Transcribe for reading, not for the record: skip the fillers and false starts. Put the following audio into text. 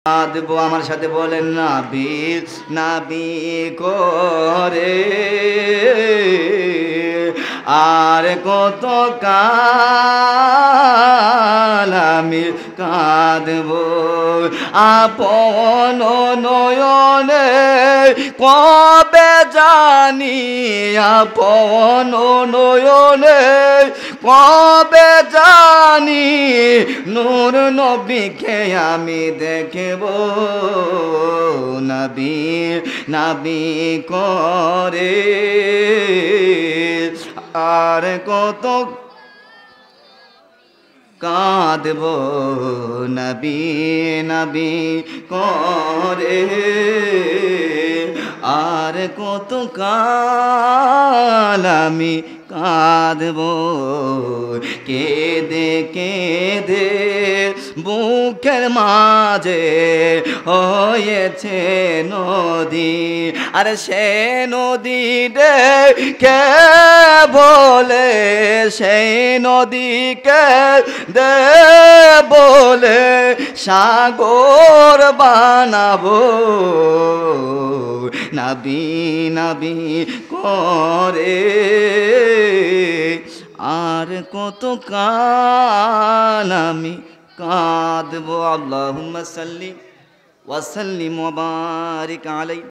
দেবো আমার সাথে বলেন নাবি নাবি করে আর কত কাল আমি কাঁদবো আপন নয়নে কবে জানি আপন নয়নে কবে জানি নূর নবীকে আমি দেখব নবী নবী করে আর কত কাঁদব নবী নবী করে আর কত কাল আমি কাঁদব কেঁদে কেঁদে বুকের মাঝে হয়েছে নদী আর সে নদী কে বলে সেই নদীকে দে বলে সাগর বানাবো নবী নবী করে আর কত কাল আমি কাঁদবো আল্লাহুম্মা সাল্লি ওয়া সাল্লিম ওয়া বারিক আলাইহি।